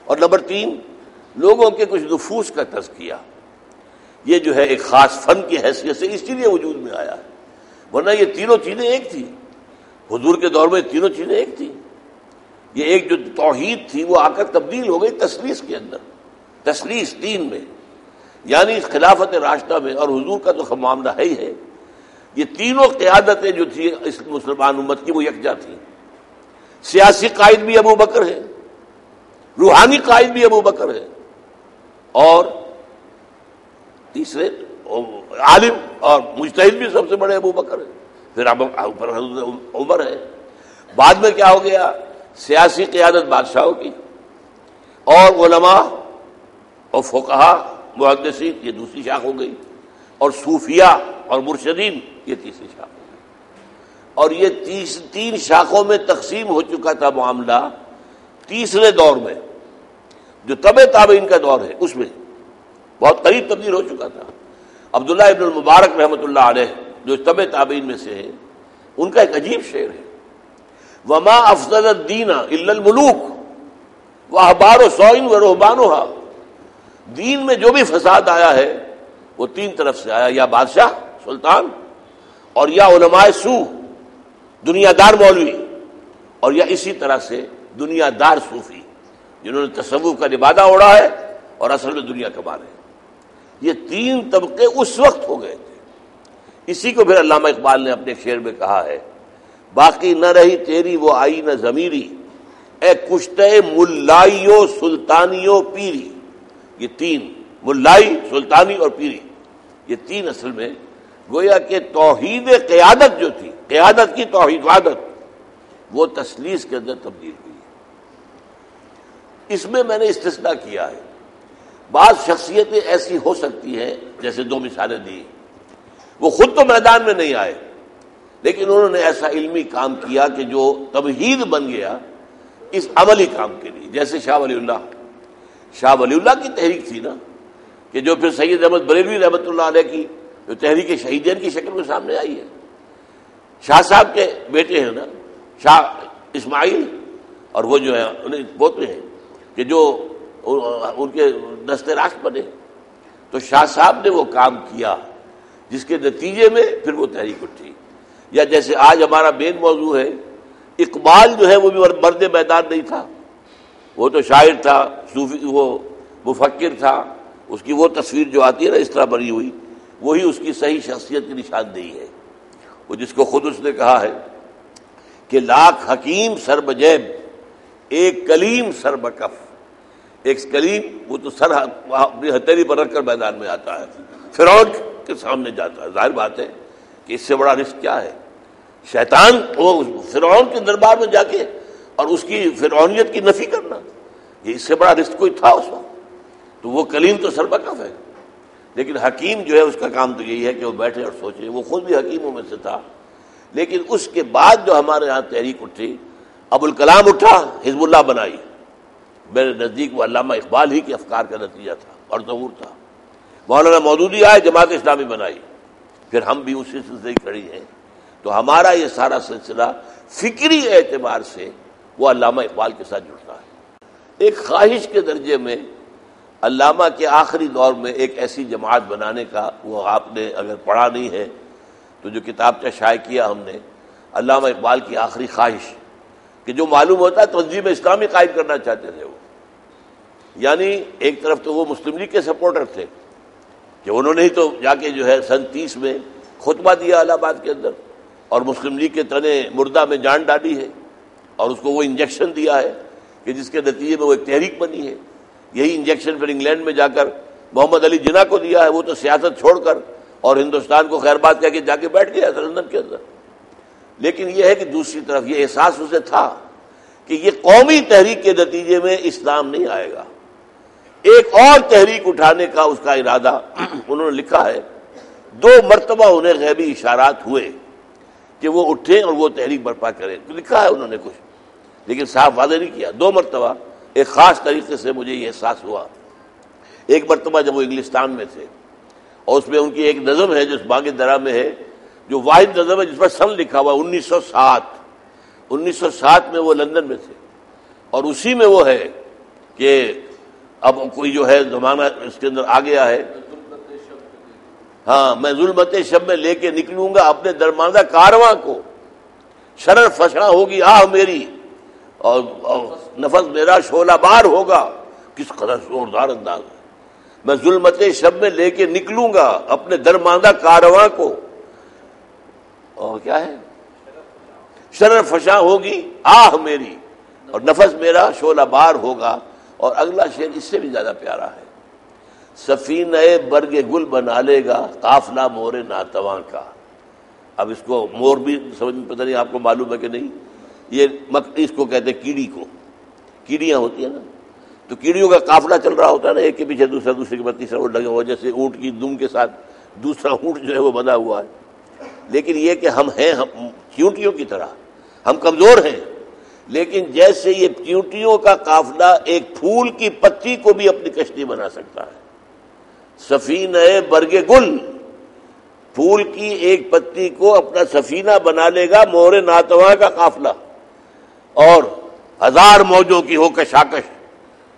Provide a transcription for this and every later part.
اور نمبر 3 لوگوں کے کچھ نفوس کا تزکیہ، یہ جو ہے ایک خاص فن کی حیثیت سے اسی لیے وجود میں آیا ہے، ورنہ یہ تینوں چیزیں ایک تھی، حضور کے دور میں تینوں چیزیں ایک تھی۔ یہ ایک جو توحید تھی وہ آ کر تبدیل ہو گئی تسلیس کے اندر، تسلیس دین میں، یعنی اس خلافت راشدہ میں، اور حضور کا تو معاملہ ہے ہی ہے، یہ تینوں قیادتیں جو تھی اس مسلمان امت کی وہ یکجا تھیں۔ سیاسی قائد بھی ابو بکر ہے، روحانی قائد بھی ابو بکر ہے، اور تیسرے عالم اور مجتہد بھی سب سے بڑے ابو بکر ہے، پھر حضرت عمر ہے۔ بعد میں کیا ہو گیا؟ سیاسی قیادت بادشاہوں کی، اور علماء اور فقہاء محدثین یہ دوسری شاخ ہو گئی، اور صوفیاء اور مرشدین یہ تیسری شاخ ہو گئی، اور یہ تین شاخوں میں تقسیم ہو چکا تھا معاملہ تیسرے دور میں، جو تبع تابعین کا دور ہے اس میں بہت قریب تبدیل ہو چکا تھا۔ عبداللہ ابن المبارک رحمۃ اللہ علیہ جو تبع تابعین میں سے ہیں، ان کا ایک عجیب شعر ہے، وما افضل الدین الا الملوک واحبار سوء ورہبانها، دین میں جو بھی فساد آیا ہے وہ تین طرف سے آیا، یا بادشاہ سلطان، اور یا علماء سو دنیا دار مولوی، اور یا اسی طرح سے دنیا دار صوفی جنہوں نے تصوف کا لبادہ اوڑھا ہے اور اصل میں دنیا کما رہے ہیں۔ یہ تین طبقے اس وقت ہو گئے تھے۔ اسی کو پھر علامہ اقبال نے اپنے شعر میں کہا ہے، باقی نہ رہی تیری وہ آئی نہ ضمیری، اے کشتے ملائی و سلطانی و پیری۔ یہ تین، ملائی، سلطانی اور پیری، یہ تین اصل میں گویا کہ توحید قیادت جو تھی، قیادت کی توحید وحدت، وہ تسلیس کے اندر تبدیل ہوئی۔ اس میں نے استثناء کیا ہے، بعض شخصیتیں ایسی ہو سکتی ہیں، جیسے دو مثالیں دی، وہ خود تو میدان میں نہیں آئے لیکن انہوں نے ایسا علمی کام کیا کہ جو تمہید بن گیا اس عملی کام کے لیے، جیسے شاہ ولی اللہ کی تحریک تھی نا، کہ جو پھر سید احمد بریلوی رحمۃ اللہ علیہ کی جو تحریک شہیدین کی شکل میں سامنے آئی ہے۔ شاہ صاحب کے بیٹے ہیں نا، شاہ اسماعیل، اور وہ جو ہے انہیں پوتے ہیں کہ جو ان کے دست راست بنے، تو شاہ صاحب نے وہ کام کیا جس کے نتیجے میں پھر وہ تحریک اٹھی۔ یا جیسے آج ہمارا مین موضوع ہے، اقبال جو ہے وہ بھی مرد میدان نہیں تھا، وہ تو شاعر تھا، صوفی، وہ مفکر تھا، اس کی وہ تصویر جو آتی ہے نا اس طرح بنی ہوئی، وہی اس کی صحیح شخصیت کی نشاندہی ہے، وہ جس کو خود اس نے کہا ہے کہ لاکھ حکیم سر بجیب ایک کلیم سر بکف۔ ایک کلیم وہ تو سر اپنی ہتھیلی پر رکھ کر میدان میں آتا ہے، فرعون کے سامنے جاتا ہے، ظاہر بات ہے کہ اس سے بڑا رزق کیا ہے؟ شیطان وہ فرعون کے دربار میں جا کے اور اس کی فرعونیت کی نفی کرنا، یہ اس سے بڑا رزق کوئی تھا اس وقت؟ تو وہ کلیم تو سر بکف ہے، لیکن حکیم جو ہے اس کا کام تو یہی ہے کہ وہ بیٹھے اور سوچے، وہ خود بھی حکیموں میں سے تھا۔ لیکن اس کے بعد جو ہمارے ہاں تحریک اٹھی، ابوالکلام اٹھا، حزب اللہ بنائی، میرے نزدیک وہ علامہ اقبال ہی کے افکار کا نتیجہ تھا اور ظہور تھا۔ مولانا مودودی آئے، جماعت اسلامی بنائی، پھر ہم بھی اسی سلسلے ہی کھڑی ہیں۔ تو ہمارا یہ سارا سلسلہ فکری اعتبار سے وہ علامہ اقبال کے ساتھ جڑتا ہے۔ ایک خواہش کے درجے میں علامہ کے آخری دور میں ایک ایسی جماعت بنانے کا، وہ آپ نے اگر پڑھا نہیں ہے تو جو کتابچہ شائع کیا ہم نے، علامہ اقبال کی آخری خواہش، کہ جو معلوم ہوتا ہے تنظیم اسلامی قائم کرنا چاہتے تھے وہ، یعنی ایک طرف تو وہ مسلم لیگ کے سپورٹر تھے کہ انہوں نے ہی تو جا کے جو ہے سن 30 میں خطبہ دیا الہ آباد کے اندر، اور مسلم لیگ کے تنے مردہ میں جان ڈالی ہے، اور اس کو وہ انجیکشن دیا ہے کہ جس کے نتیجے میں وہ ایک تحریک بنی ہے۔ یہی انجیکشن پھر انگلینڈ میں جا کر محمد علی جناح کو دیا ہے، وہ تو سیاست چھوڑ کر اور ہندوستان کو خیر بات کہہ کے جا کے بیٹھ گیا لندن کے اندر۔ لیکن یہ ہے کہ دوسری طرف یہ احساس اسے تھا کہ یہ قومی تحریک کے نتیجے میں اسلام نہیں آئے گا، ایک اور تحریک اٹھانے کا اس کا ارادہ۔ انہوں نے لکھا ہے 2 مرتبہ انہیں غیبی اشارات ہوئے کہ وہ اٹھیں اور وہ تحریک برپا کریں، لکھا ہے انہوں نے کچھ، لیکن صاحب واضح نہیں کیا۔ 2 مرتبہ ایک خاص طریقے سے مجھے یہ احساس ہوا۔ ایک مرتبہ جب وہ انگلستان میں تھے، اور اس میں ان کی ایک نظم ہے جو باغ درا میں ہے، جو واحد نظم ہے جس پر سن لکھا ہوا 1907 میں وہ لندن میں تھے، اور اسی میں وہ ہے کہ اب کوئی جو ہے زمانہ اس کے اندر آ گیا ہے، ہاں میں ظلمت شب میں لے کے نکلوں گا اپنے درماندہ کارواں کو، شرر فشاں ہوگی آہ میری اور نفس میرا شعلہ بار ہوگا. کس قدر زوردار انداز ہے. میں ظلمت شب میں لے کے نکلوں گا اپنے درماندہ کارواں کو، اور کیا ہے، شرر فشاں ہوگی آہ میری اور نفس میرا شعلہ بار ہوگا. اور اگلا شعر اس سے بھی زیادہ پیارا ہے، سفینہ برگ گل بنا لے گا قافلہ مور ناتواں کا. اب اس کو مور بھی سمجھ میں پتہ نہیں آپ کو معلوم ہے کہ نہیں، یہ اس کو کہتے ہیں کیڑی کو، کیڑیاں ہوتی ہیں نا، تو کیڑیوں کا قافلہ چل رہا ہوتا ہے نا، ایک کے پیچھے دوسرا، دوسرے کے بعد تیسرا اونٹ لگا ہوا، جیسے اونٹ کی دم کے ساتھ دوسرا اونٹ جو ہے وہ بندھا ہوا ہے. لیکن یہ کہ ہم ہیں چیونٹیوں کی طرح، ہم کمزور ہیں، لیکن جیسے یہ چیونٹیوں کا قافلہ ایک پھول کی پتی کو بھی اپنی کشتی بنا سکتا ہے. سفینہ برگ گل، پھول کی ایک پتی کو اپنا سفینہ بنا لے گا مور ناتواں کا قافلہ، اور ہزار موجوں کی ہو کشاکش،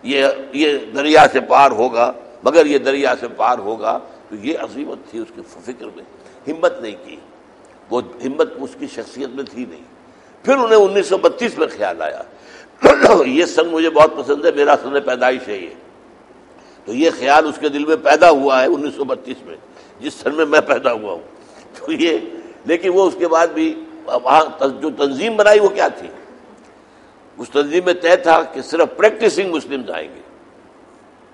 یہ دریا سے پار ہوگا، مگر یہ دریا سے پار ہوگا. تو یہ عظیمت تھی اس کے فکر میں، ہمت نہیں کی، وہ ہمت اس کی شخصیت میں تھی نہیں. پھر انہیں 1932 میں خیال آیا، یہ سن مجھے بہت پسند ہے، میرا سن پیدائش ہے یہ، تو یہ خیال اس کے دل میں پیدا ہوا ہے 1932 میں، جس سن میں پیدا ہوا ہوں. تو یہ، لیکن وہ اس کے بعد بھی وہاں جو تنظیم بنائی وہ کیا تھی، اس تنظیم میں طے تھا کہ صرف پریکٹسنگ مسلمز آئیں گے،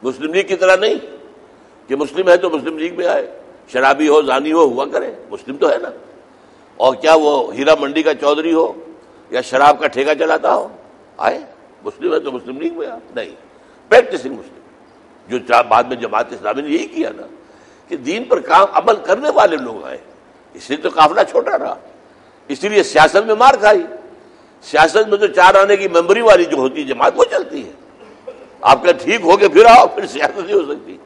مسلم لیگ کی طرح نہیں کہ مسلم ہے تو مسلم لیگ میں آئے، شرابی ہو زانی ہوا کرے، مسلم تو ہے نا. اور کیا وہ ہیرا منڈی کا چودھری ہو یا شراب کا ٹھیکہ چلاتا ہو، آئے، مسلم ہے تو مسلم لیگ میں نہیں، پریکٹسنگ مسلم. جو بعد میں جماعت اسلامی نے یہی کیا نا کہ دین پر کام عمل کرنے والے لوگ آئے، اس لیے تو قافلہ چھوٹا رہا. اس لیے سیاست میں مار کھائی. سیاست میں تو 4 آنے کی ممبری والی جو ہوتی ہے جماعت وہ چلتی ہے. آپ کا ٹھیک ہو کے پھر آؤ، پھر سیاست نہیں ہو سکتی.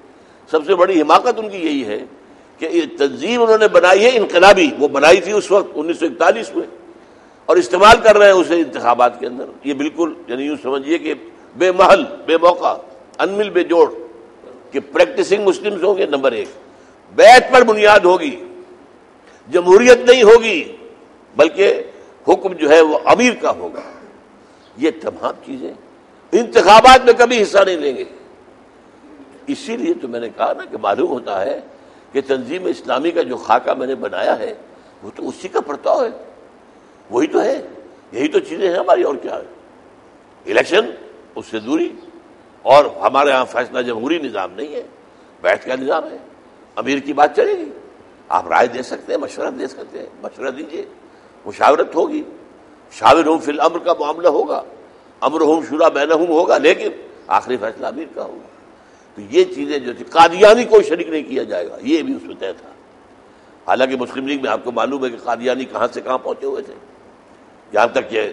سب سے بڑی حماقت ان کی یہی ہے کہ یہ تنظیم انہوں نے بنائی ہے انقلابی، وہ بنائی تھی اس وقت 1941 میں، اور استعمال کر رہے ہیں اسے انتخابات کے اندر. یہ بالکل یعنی یوں سمجھیے کہ بے محل، بے موقع، انمل بے جوڑ، کہ پریکٹسنگ مسلمز ہوں گے نمبر 1، بیعت پر بنیاد ہوگی، جمہوریت نہیں ہوگی بلکہ حکم جو ہے وہ امیر کا ہوگا. یہ تمام چیزیں انتخابات میں کبھی حصہ نہیں لیں گے. اسی لیے تو میں نے کہا نا کہ معلوم ہوتا ہے کہ تنظیم اسلامی کا جو خاکہ میں نے بنایا ہے وہ تو اسی کا پرتاؤ ہے، وہی تو ہے، یہی تو چیزیں ہیں ہماری. اور کیا ہے، الیکشن اس سے دوری، اور ہمارے ہاں فیصلہ جمہوری نظام نہیں ہے، بیعت کا نظام ہے. امیر کی بات چلے گی، آپ رائے دے سکتے ہیں، مشورہ دے سکتے ہیں، مشورہ دیجیے، مشاورت ہوگی، شاورہم فی الامر کا معاملہ ہوگا، امرہم شورا بینہم ہوگا، لیکن آخری فیصلہ امیر کا ہوگا. تو یہ چیزیں جو تھی، قادیانی کو شریک نہیں کیا جائے گا، یہ بھی اس میں طے تھا. حالانکہ مسلم لیگ میں آپ کو معلوم ہے کہ قادیانی کہاں سے کہاں پہنچے ہوئے تھے، یہاں تک کہ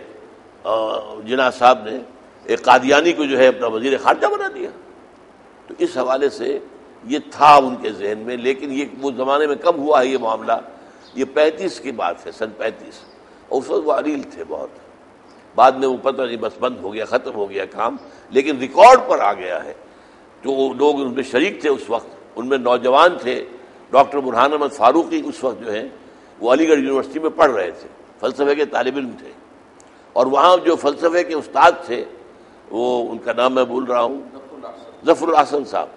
جناح صاحب نے ایک قادیانی کو جو ہے اپنا وزیر خارجہ بنا دیا. تو اس حوالے سے یہ تھا ان کے ذہن میں. لیکن یہ وہ زمانے میں کب ہوا ہے یہ معاملہ، یہ 35 کی بات ہے، سن 35. اور اس وقت وہ علیل تھے بہت، بعد میں وہ پتہ نہیں بس بند ہو گیا، ختم ہو گیا کام، لیکن ریکارڈ پر آ گیا ہے. جو لوگ ان میں شریک تھے اس وقت، ان میں نوجوان تھے. ڈاکٹر برہان احمد فاروقی اس وقت جو ہے وہ علی گڑھ یونیورسٹی میں پڑھ رہے تھے، فلسفے کے طالب علم تھے، اور وہاں جو فلسفے کے استاد تھے وہ ان کا نام میں بھول رہا ہوں، ظفر الحسن صاحب.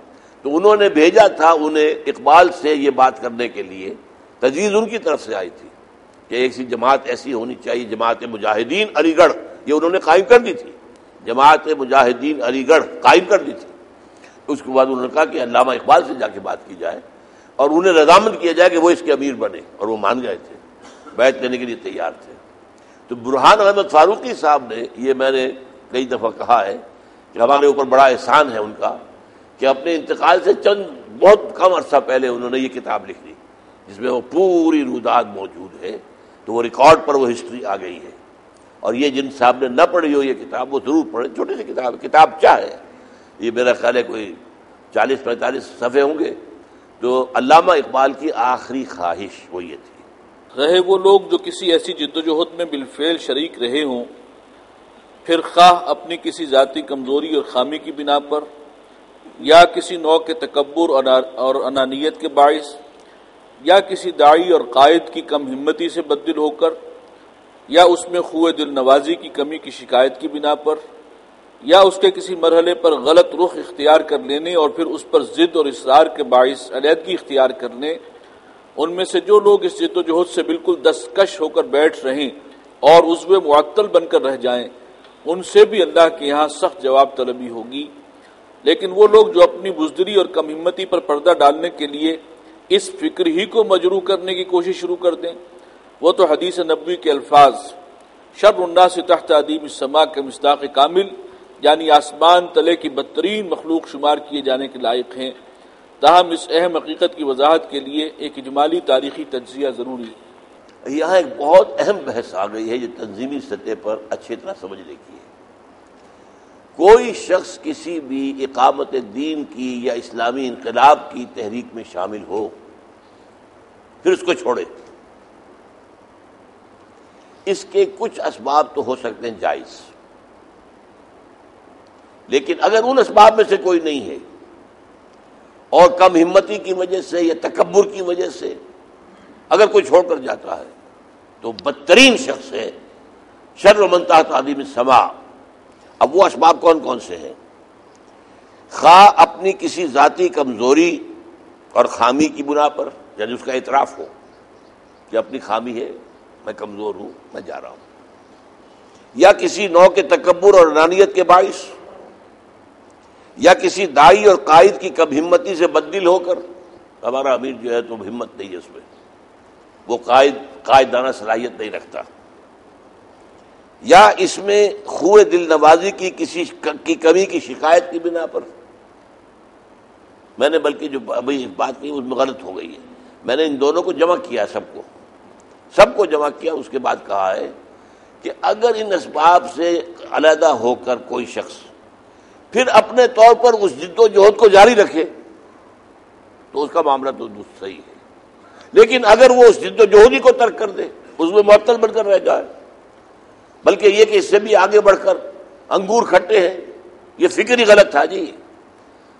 تو انہوں نے بھیجا تھا انہیں اقبال سے یہ بات کرنے کے لیے، تجویز ان کی طرف سے آئی تھی کہ ایک سی جماعت ایسی ہونی چاہیے، جماعت مجاہدین علی گڑھ، یہ انہوں نے قائم کر دی تھی، جماعت مجاہدین علی گڑھ قائم کر دی تھی. اس کے بعد انہوں نے کہا کہ علامہ اقبال سے جا کے بات کی جائے اور انہیں رضامند کیا جائے کہ وہ اس کے امیر بنے، اور وہ مان گئے تھے، بیعت لینے کے لیے تیار تھے. تو برہان احمد فاروقی صاحب نے، یہ میں نے کئی دفعہ کہا ہے کہ ہمارے اوپر بڑا احسان ہے ان کا کہ اپنے انتقال سے چند بہت کم عرصہ پہلے انہوں نے یہ کتاب لکھ لی جس میں وہ پوری روداد موجود ہے. تو وہ ریکارڈ پر وہ ہسٹری آ گئی ہے. اور یہ جن صاحب نے نہ پڑھی ہو یہ کتاب وہ ضرور پڑھیں. چھوٹی سی کتاب چاہے، یہ میرا خیال ہے کوئی 40-45 صفحے ہوں گے. تو علامہ اقبال کی آخری خواہش وہ یہ تھی، رہے وہ لوگ جو کسی ایسی جدوجہد میں بالفعل شریک رہے ہوں پھر خواہ اپنی کسی ذاتی کمزوری اور خامی کی بنا پر، یا کسی نوع کے تکبر اور انانیت کے باعث، یا کسی داعی اور قائد کی کم ہمتی سے بددل ہو کر، یا اس میں خوء دل نوازی کی کمی کی شکایت کی بنا پر، یا اس کے کسی مرحلے پر غلط رخ اختیار کر لینے اور پھر اس پر ضد اور اصرار کے باعث علیحدگی اختیار کرنے، ان میں سے جو لوگ اس جد و جہد سے بالکل دستکش ہو کر بیٹھ رہیں اور عضو معطل بن کر رہ جائیں، ان سے بھی اللہ کے یہاں سخت جواب طلبی ہوگی۔ لیکن وہ لوگ جو اپنی بزدلی اور کم ہمتی پر پردہ ڈالنے کے لیے اس فکر ہی کو مجروح کرنے کی کوشش شروع کر دیں، وہ تو حدیث نبوی کے الفاظ شر الناس تحت ادیم السماء کے مصداق کامل، یعنی آسمان تلے کی بدترین مخلوق شمار کیے جانے کے لائق ہیں۔ تاہم اس اہم حقیقت کی وضاحت کے لیے ایک اجمالی تاریخی تجزیہ ضروری ہے۔ یہاں ایک بہت اہم بحث آ گئی ہے، یہ تنظیمی سطح پر اچھی طرح سمجھنے کی ہے۔ کوئی شخص کسی بھی اقامت دین کی یا اسلامی انقلاب کی تحریک میں شامل ہو، پھر اس کو چھوڑے، اس کے کچھ اسباب تو ہو سکتے ہیں جائز، لیکن اگر ان اسباب میں سے کوئی نہیں ہے اور کم ہمتی کی وجہ سے یا تکبر کی وجہ سے اگر کوئی چھوڑ کر جاتا ہے تو بدترین شخص ہے، شر من تحت ادیم السماء۔ اب وہ اسباب کون کون سے ہیں؟ خواہ اپنی کسی ذاتی کمزوری اور خامی کی بنا پر، یعنی اس کا اعتراف ہو کہ اپنی خامی ہے، میں کمزور ہوں، میں جا رہا ہوں، یا کسی نوع کے تکبر اور انانیت کے باعث، یا کسی داعی اور قائد کی کم ہمتی سے بددل ہو کر، ہمارا امیر جو ہے تو ہمت نہیں ہے اس میں، وہ قائدانہ صلاحیت نہیں رکھتا، یا اس میں خوء دل نوازی کی کسی کی کمی کی شکایت کی بنا پر۔ میں نے بلکہ جو ابھی بات کی اس میں غلط ہو گئی ہے، میں نے ان دونوں کو جمع کیا، سب کو جمع کیا، اس کے بعد کہا ہے کہ اگر ان اسباب سے علیحدہ ہو کر کوئی شخص پھر اپنے طور پر اس جد و جہد کو جاری رکھے تو اس کا معاملہ تو صحیح ہے، لیکن اگر وہ اس جد و جہدی کو ترک کر دے، اس میں معطل بن کر رہ جائے، بلکہ یہ کہ اس سے بھی آگے بڑھ کر انگور کھٹے ہیں، یہ فکر ہی غلط تھا جی،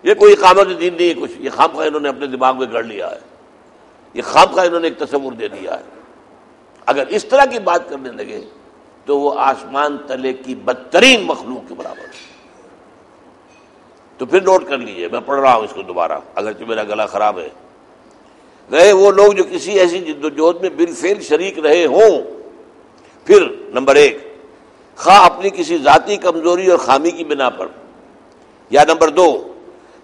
یہ کوئی اقامت دین نہیں ہے، کچھ یہ خام خواہ انہوں نے اپنے دماغ میں گڑ لیا ہے، یہ خام خواہ انہوں نے ایک تصور دے دیا ہے۔ اگر اس طرح کی بات کرنے لگے تو وہ آسمان تلے کی بدترین مخلوق کے برابر ہے۔ تو پھر نوٹ کر لیجئے، میں پڑھ رہا ہوں اس کو دوبارہ اگرچہ میرا گلا خراب ہے۔ رہے وہ لوگ جو کسی ایسی جد و جہد میں بالفعل شریک رہے ہوں، پھر نمبر 1 خواہ اپنی کسی ذاتی کمزوری اور خامی کی بنا پر، یا نمبر 2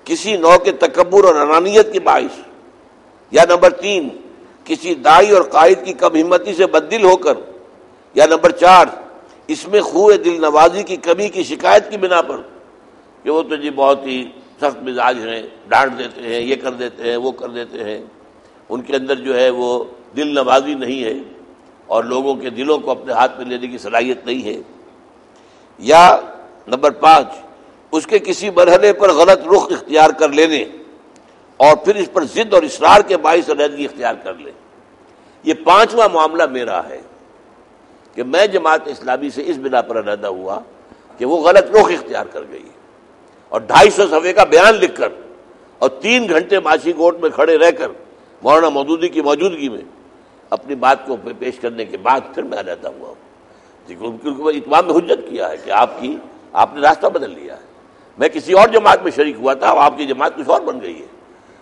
کسی نوع کے تکبر اور انانیت کے باعث، یا نمبر 3 کسی داعی اور قائد کی کم ہمتی سے بددل ہو کر، یا نمبر 4 اس میں خوء دل نوازی کی کمی کی شکایت کی بنا پر کہ وہ تو جی بہت ہی سخت مزاج ہیں، ڈانٹ دیتے ہیں، یہ کر دیتے ہیں، وہ کر دیتے ہیں، ان کے اندر جو ہے وہ دل نوازی نہیں ہے اور لوگوں کے دلوں کو اپنے ہاتھ میں لینے کی صلاحیت نہیں ہے، یا نمبر 5 اس کے کسی مرحلے پر غلط رخ اختیار کر لینے اور پھر اس پر ضد اور اصرار کے باعث علیحدگی اختیار کر لے۔ یہ 5واں معاملہ میرا ہے کہ میں جماعت اسلامی سے اس بنا پر علیحدہ ہوا کہ وہ غلط رخ اختیار کر گئی اور 250 صفحے کا بیان لکھ کر اور 3 گھنٹے ماشی کوٹ میں کھڑے رہ کر مولانا مودودی کی موجودگی میں اپنی بات کو پیش کرنے کے بعد پھر میں علیحدہ ہوا ہوں، کیونکہ اتمام میں حجت کیا ہے کہ آپ نے راستہ بدل لیا ہے۔ میں کسی اور جماعت میں شریک ہوا تھا، آپ کی جماعت کچھ اور بن گئی ہے،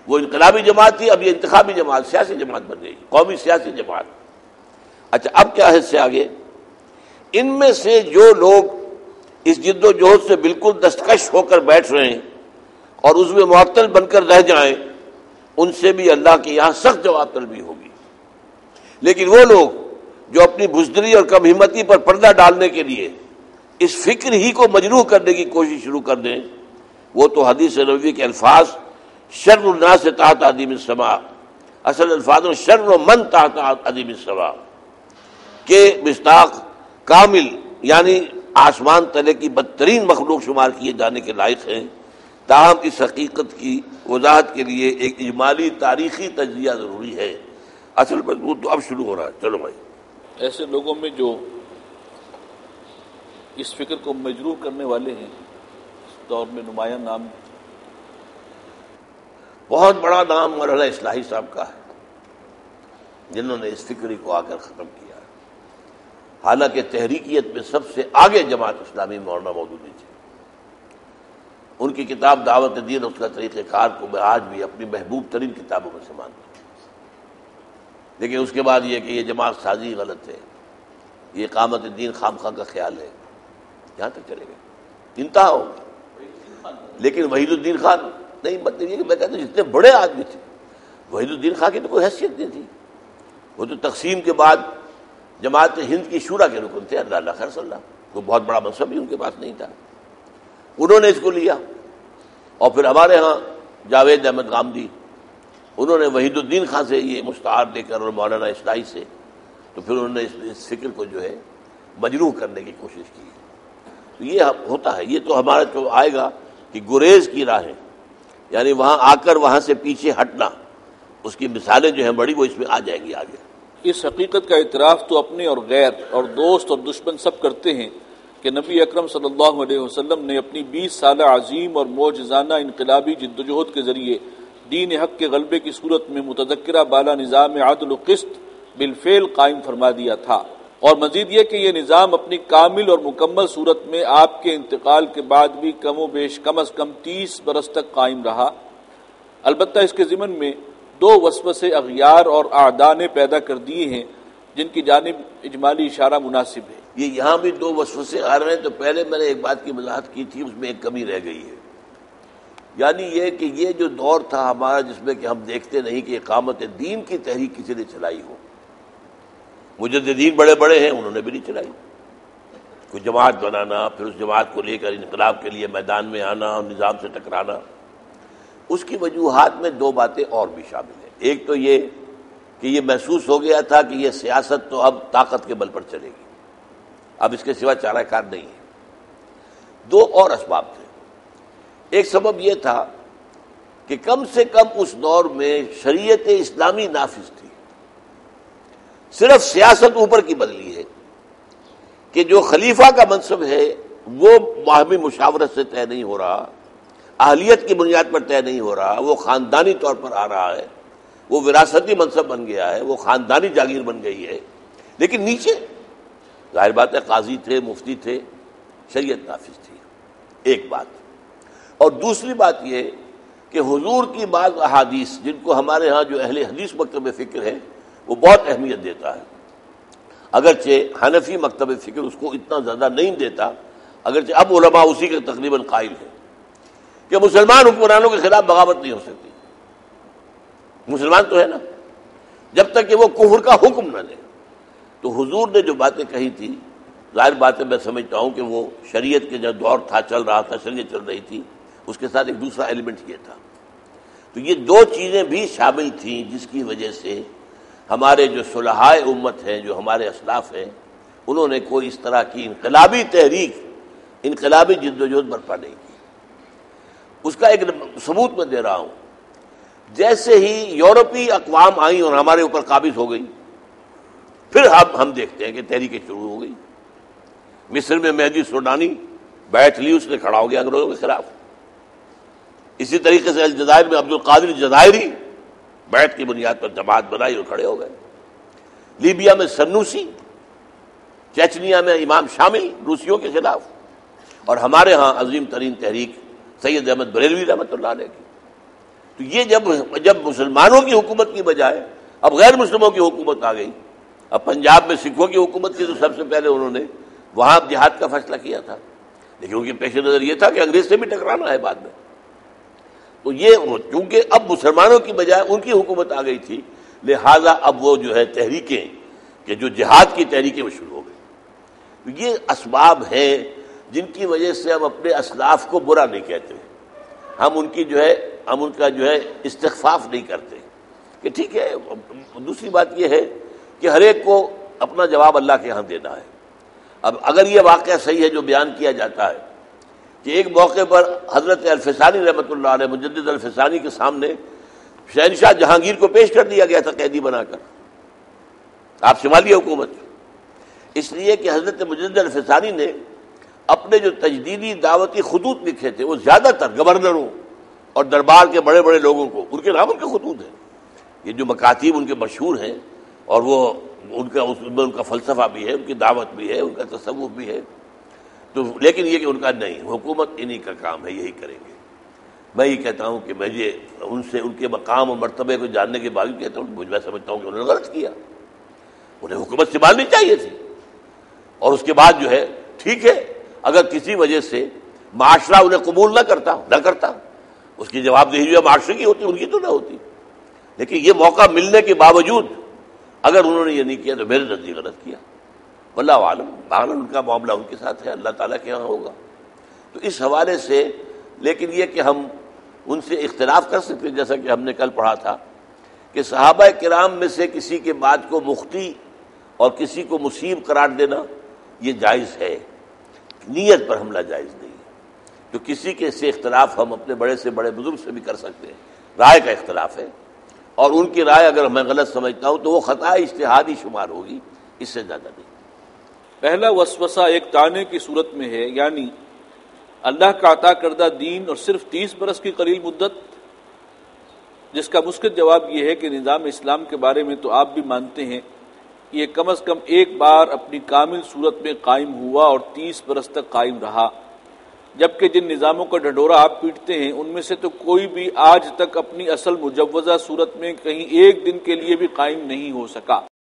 وہ انقلابی جماعت تھی، اب یہ انتخابی جماعت، سیاسی جماعت بن گئی، قومی سیاسی جماعت۔ اچھا اب کیا ہے اس سے آگے؟ ان میں سے جو لوگ اس جد و جہد سے بالکل دستکش ہو کر بیٹھ رہے ہیں اور اس میں معطل بن کر رہ جائیں، ان سے بھی اللہ کے یہاں سخت جواب طلبی ہوگی۔ لیکن وہ لوگ جو اپنی بزدلی اور کم ہمتی پر پردہ ڈالنے کے لیے اس فکر ہی کو مجروح کرنے کی کوشش شروع کر دیں، وہ تو حدیث نبوی کے الفاظ شر الناس تحت ادیم السماء، اصل الفاظ شر من تحت ادیم السماء کے مصداق کامل، یعنی آسمان تلے کی بدترین مخلوق شمار کیے جانے کے لائق ہیں۔ تاہم اس حقیقت کی وضاحت کے لیے ایک اجمالی تاریخی تجزیہ ضروری ہے۔ اصل مضمون تو اب شروع ہو رہا ہے، چلو بھائی۔ ایسے لوگوں میں جو اس فکر کو مجروح کرنے والے ہیں اس دور میں نمایاں نام؟ بہت بڑا نام مولانا اصلاحی صاحب کا ہے، جنہوں نے اس فکری کو آ کر ختم کیا ہے۔ حالانکہ تحریکیت میں سب سے آگے جماعت اسلامی مولانا مودودی تھے۔ ان کی کتاب دعوت دین، اس کا طریقہ کار کو میں آج بھی اپنی محبوب ترین کتابوں میں سے مانتا ہوں۔ لیکن اس کے بعد یہ کہ یہ جماعت سازی غلط ہے، یہ اقامت دین خامخواہ کا خیال ہے، یہاں تک چلے گئے، انتہا ہو گئی۔ لیکن وحید الدین خان نہیں، مطلب یہ کہ میں کہتا ہوں جتنے بڑے آدمی تھے، وحید الدین خان کی تو کوئی حیثیت نہیں تھی، وہ تو تقسیم کے بعد جماعت ہند کی شورا کے رکن تھے، اللہ خیر صلی اللہ، وہ بہت بڑا منصب بھی ان کے پاس نہیں تھا۔ انہوں نے اس کو لیا، اور پھر ہمارے ہاں جاوید احمد غامدی، انہوں نے وحید الدین خان سے یہ مستعار لے کر اور مولانا اصلاحی سے، تو پھر انہوں نے اس فکر کو جو ہے مجروح کرنے کی کوشش کی۔ تو یہ ہوتا ہے، یہ تو ہمارا جو آئے گا کہ گریز کی راہیں، یعنی وہاں آ کر وہاں سے پیچھے ہٹنا، اس کی مثالیں جو ہیں بڑی، وہ اس میں آ جائیں گی آگے۔ اس حقیقت کا اعتراف تو اپنے اور غیر اور دوست اور دشمن سب کرتے ہیں کہ نبی اکرم صلی اللہ علیہ وسلم نے اپنی 20 سالہ عظیم اور معجزانہ انقلابی جدوجہد کے ذریعے دین حق کے غلبے کی صورت میں متذکرہ بالا نظام عدل و قسط بالفعل قائم فرما دیا تھا، اور مزید یہ کہ یہ نظام اپنی کامل اور مکمل صورت میں آپ کے انتقال کے بعد بھی کم و بیش کم از کم 30 برس تک قائم رہا۔ البتہ اس کے ضمن میں 2 وسوسے اغیار اور اعداء نے پیدا کر دیے ہیں جن کی جانب اجمالی اشارہ مناسب ہے۔ یہ یہاں بھی 2 وسوسے آ رہے ہیں، تو پہلے میں نے ایک بات کی وضاحت کی تھی، اس میں ایک کمی رہ گئی ہے، یعنی یہ کہ یہ جو دور تھا ہمارا جس میں کہ ہم دیکھتے نہیں کہ اقامت دین کی تحریک کسی نے چلائی ہو، مجددین بڑے بڑے ہیں، انہوں نے بھی نہیں چلائی، کوئی جماعت بنانا، پھر اس جماعت کو لے کر انقلاب کے لیے میدان میں آنا اور نظام سے ٹکرانا۔ اس کی وجوہات میں 2 باتیں اور بھی شامل ہیں۔ ایک تو یہ کہ یہ محسوس ہو گیا تھا کہ یہ سیاست تو اب طاقت کے بل پر چلے گی، اب اس کے سوا چارہ کار نہیں ہے۔ 2 اور اسباب تھے۔ ایک سبب یہ تھا کہ کم سے کم اس دور میں شریعت اسلامی نافذ تھی، صرف سیاست اوپر کی بدلی ہے کہ جو خلیفہ کا منصب ہے وہ باہمی مشاورت سے طے نہیں ہو رہا، اہلیت کی بنیاد پر طے نہیں ہو رہا، وہ خاندانی طور پر آ رہا ہے، وہ وراثتی منصب بن گیا ہے، وہ خاندانی جاگیر بن گئی ہے۔ لیکن نیچے ظاہر بات ہے قاضی تھے، مفتی تھے، شریعت نافذ تھی، ایک بات۔ اور دوسری بات یہ کہ حضور کی بعض احادیث جن کو ہمارے ہاں جو اہل حدیث مکتب فکر ہے وہ بہت اہمیت دیتا ہے، اگرچہ حنفی مکتب فکر اس کو اتنا زیادہ نہیں دیتا، اگرچہ اب علماء اسی کے تقریباً قائل ہیں کہ مسلمان حکمرانوں کے خلاف بغاوت نہیں ہو سکتی، مسلمان تو ہے نا، جب تک کہ وہ کفر کا حکم نہ لے۔ تو حضور نے جو باتیں کہی تھی، ظاہر بات ہے میں سمجھتا ہوں کہ وہ شریعت کے جو دور تھا، چل رہا تھا، شریعت چل رہی تھی، اس کے ساتھ ایک دوسرا ایلیمنٹ یہ تھا۔ تو یہ 2 چیزیں بھی شامل تھیں جس کی وجہ سے ہمارے جو صلحائے امت ہیں، جو ہمارے اسلاف ہیں، انہوں نے کوئی اس طرح کی انقلابی تحریک، انقلابی جدوجہد برپا نہیں کی۔ اس کا ایک ثبوت میں دے رہا ہوں، جیسے ہی یورپی اقوام آئیں اور ہمارے اوپر قابض ہو گئی، پھر ہم دیکھتے ہیں کہ تحریکیں شروع ہو گئی۔ مصر میں مہدی سوڈانی بیعت لی، اس نے کھڑا ہو گیا انگریزوں کے خلاف۔ اسی طریقے سے الجزائر میں عبد القادر جزائری بیعت کی بنیاد پر جماعت بنائی اور کھڑے ہو گئے۔ لیبیا میں سنوسی، چیچنیا میں امام شامل روسیوں کے خلاف، اور ہمارے ہاں عظیم ترین تحریک سید احمد بریلوی رحمۃ اللہ علیہ کی۔ تو یہ جب مسلمانوں کی حکومت کی بجائے اب غیر مسلموں کی حکومت آ گئی، اب پنجاب میں سکھوں کی حکومت کی، تو سب سے پہلے انہوں نے وہاں جہاد کا فیصلہ کیا تھا، لیکن ان کے پیش نظر یہ تھا کہ انگریز سے بھی ٹکرانا ہے بعد میں۔ تو یہ چونکہ اب مسلمانوں کی بجائے ان کی حکومت آ گئی تھی، لہذا اب وہ جو ہے تحریکیں کہ جو جہاد کی تحریکیں وہ شروع ہو گئی۔ تو یہ اسباب ہیں جن کی وجہ سے ہم اپنے اسلاف کو برا نہیں کہتے، ہم ان کا جو ہے استخفاف نہیں کرتے کہ ٹھیک ہے۔ دوسری بات یہ ہے کہ ہر ایک کو اپنا جواب اللہ کے ہاں دینا ہے۔ اب اگر یہ واقعہ صحیح ہے جو بیان کیا جاتا ہے کہ ایک موقع پر حضرت الفسانی رحمۃ اللہ علیہ، مجدد الفسانی کے سامنے شہنشاہ جہانگیر کو پیش کر دیا گیا تھا قیدی بنا کر، آپ سنبھالیے حکومت، اس لیے کہ حضرت مجدد الفسانی نے اپنے جو تجدیدی دعوتی خطوط لکھے تھے وہ زیادہ تر گورنروں اور دربار کے بڑے بڑے لوگوں کو ان کے نام ان کے خطوط ہیں. یہ جو مکاتیب ان کے مشہور ہیں اور وہ ان کا فلسفہ بھی ہے، ان کی دعوت بھی ہے، ان کا تصوف بھی ہے. تو لیکن یہ کہ ان کا نہیں، حکومت انہی کا کام ہے، یہی کریں گے. میں یہ کہتا ہوں کہ میں ان سے ان کے مقام اور مرتبے کو جاننے کے باوجود کہتا ہوں میں سمجھتا ہوں کہ انہوں نے غلط کیا. انہیں حکومت سنبھالنی چاہیے تھی. اور اس کے بعد جو ہے ٹھیک ہے اگر کسی وجہ سے معاشرہ انہیں قبول نہ کرتا اس کی جواب دہی جو معاشرے کی ہوتی ان کی تو نہ ہوتی. لیکن یہ موقع ملنے کے باوجود اگر انہوں نے یہ نہیں کیا تو میرے نزدیک غلط کیا. واللہ عالم، ان کا معاملہ ان کے ساتھ ہے، اللہ تعالیٰ کے یہاں ہوگا. تو اس حوالے سے لیکن یہ کہ ہم ان سے اختلاف کر سکتے، جیسا کہ ہم نے کل پڑھا تھا کہ صحابہ کرام میں سے کسی کے بات کو مخطی اور کسی کو مصیب قرار دینا یہ جائز ہے، نیت پر حملہ جائز نہیں ہے. تو کسی کے سے اختلاف ہم اپنے بڑے سے بڑے بزرگ سے بھی کر سکتے ہیں، رائے کا اختلاف ہے، اور ان کی رائے اگر میں غلط سمجھتا ہوں تو وہ خطا اجتہادی شمار ہوگی، اس سے زیادہ نہیں. پہلا وسوسہ ایک طعنے کی صورت میں ہے، یعنی اللہ کا عطا کردہ دین اور صرف 30 برس کی قلیل مدت، جس کا مسکت جواب یہ ہے کہ نظام اسلام کے بارے میں تو آپ بھی مانتے ہیں کہ یہ کم از کم ایک بار اپنی کامل صورت میں قائم ہوا اور 30 برس تک قائم رہا، جبکہ جن نظاموں کا ڈھڈورا آپ پیٹتے ہیں ان میں سے تو کوئی بھی آج تک اپنی اصل مجوزہ صورت میں کہیں ایک دن کے لیے بھی قائم نہیں ہو سکا.